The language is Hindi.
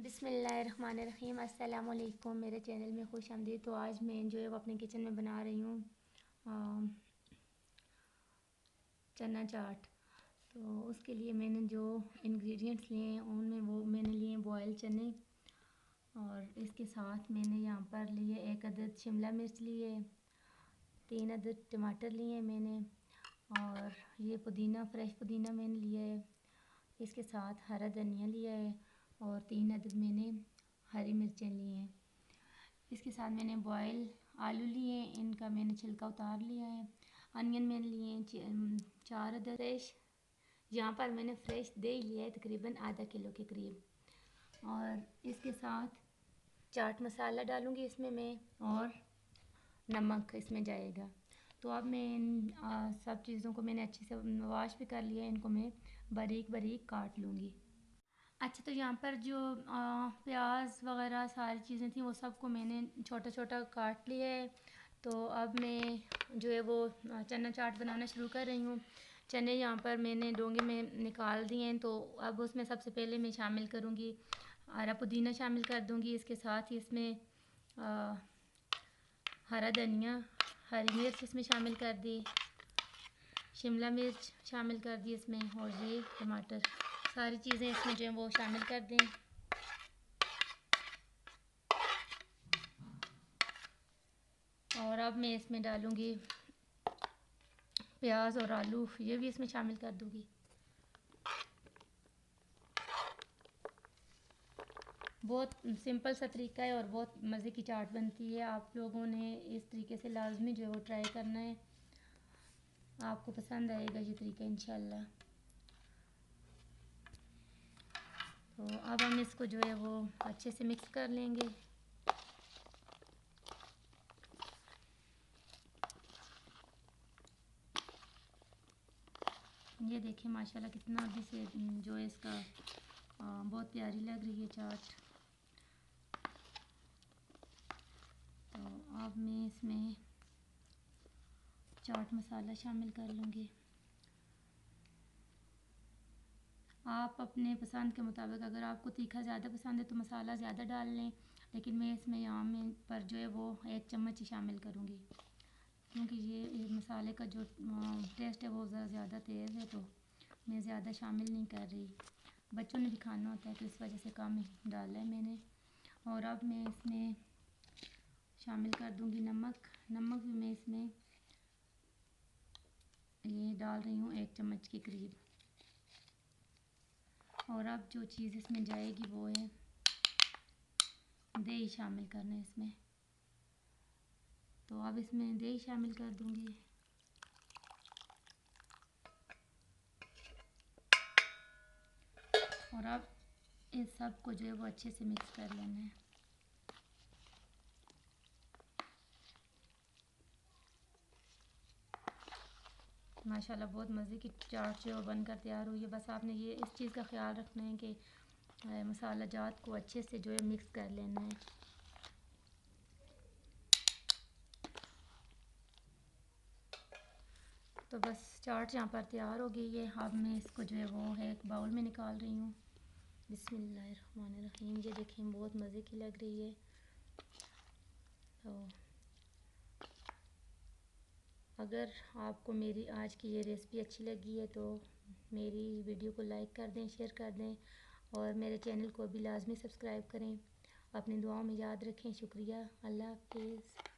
बिस्मिल्लाहिर्रहमानिर्रहीम। अस्सलाम वालेकुम। मेरे चैनल में खुश आमदीद। तो आज मैं जो है वो अपने किचन में बना रही हूँ चना चाट। तो उसके लिए मैंने जो इंग्रेडिएंट्स लिए हैं उनमें वो मैंने लिए बॉयल चने, और इसके साथ मैंने यहाँ पर लिए 1 अदद शिमला मिर्च लिए, 3 अदद टमाटर लिए मैंने, और ये पुदीना, फ्रेश पुदीना मैंने लिया है। इसके साथ हरा धनिया लिया है और 3 अदद मैंने हरी मिर्चें ली हैं। इसके साथ मैंने बॉयल आलू लिए हैं, इनका मैंने छिलका उतार लिया है। अनियन मैंने लिए हैं 4 अदद फ्रेश। यहाँ पर मैंने फ्रेश दही लिया है तकरीबन आधा किलो के करीब। और इसके साथ चाट मसाला डालूँगी इसमें मैं, और नमक इसमें जाएगा। तो अब मैं इन सब चीज़ों को मैंने अच्छे से वॉश भी कर लिया है, इनको मैं बारीक बारीक काट लूँगी। अच्छा, तो यहाँ पर जो प्याज वगैरह सारी चीज़ें थी वो सबको मैंने छोटा छोटा काट लिया है। तो अब मैं जो है वो चना चाट बनाना शुरू कर रही हूँ। चने यहाँ पर मैंने डोंगे में निकाल दिए हैं। तो अब उसमें सबसे पहले मैं शामिल करूँगी हरा पुदीना, शामिल कर दूँगी। इसके साथ ही इसमें हरा धनिया, हरी मिर्च इसमें शामिल कर दी, शिमला मिर्च शामिल कर दी इसमें, और ये टमाटर, सारी चीज़ें इसमें जो है वो शामिल कर दें। और अब मैं इसमें डालूँगी प्याज और आलू, ये भी इसमें शामिल कर दूँगी। बहुत सिंपल सा तरीका है और बहुत मज़े की चाट बनती है। आप लोगों ने इस तरीके से लाजमी जो है वो ट्राई करना है, आपको पसंद आएगा ये तरीका इंशाल्लाह। तो अब हम इसको जो है वो अच्छे से मिक्स कर लेंगे। ये देखिए माशाल्लाह कितना अभी से जो है इसका बहुत प्यारी लग रही है चाट। तो अब मैं इसमें चाट मसाला शामिल कर लूँगी। आप अपने पसंद के मुताबिक, अगर आपको तीखा ज़्यादा पसंद है तो मसाला ज़्यादा डाल लें, लेकिन मैं इसमें यहाँ में पर जो है वो 1 चम्मच ही शामिल करूँगी, क्योंकि ये मसाले का जो टेस्ट है वो ज़्यादा तेज़ है, तो मैं ज़्यादा शामिल नहीं कर रही। बच्चों ने भी खाना होता है तो इस वजह से कम ही डाला है मैंने। और अब मैं इसमें शामिल कर दूँगी नमक। नमक भी मैं इसमें ये डाल रही हूँ 1 चम्मच के करीब। और अब जो चीज़ इसमें जाएगी वो है दही शामिल करना है इसमें। तो अब इसमें दही शामिल कर दूँगी। और अब इस सब को जो है वो अच्छे से मिक्स कर लेना है। माशाल्लाह बहुत मज़े की चाट जो बनकर तैयार हुई है। बस आपने ये इस चीज़ का ख्याल रखना है कि मसाला जात को अच्छे से जो है मिक्स कर लेना है। तो बस चाट यहाँ पर तैयार हो गई है। अब मैं इसको जो है वो है एक बाउल में निकाल रही हूँ। बिस्मिल्लाहिर्रहमानिर्रहीम। ये देखिए बहुत मज़े की लग रही है। तो अगर आपको मेरी आज की ये रेसिपी अच्छी लगी है तो मेरी वीडियो को लाइक कर दें, शेयर कर दें, और मेरे चैनल को भी लाजमी सब्सक्राइब करें। अपनी दुआओं में याद रखें। शुक्रिया। अल्लाह हाफ़िज़।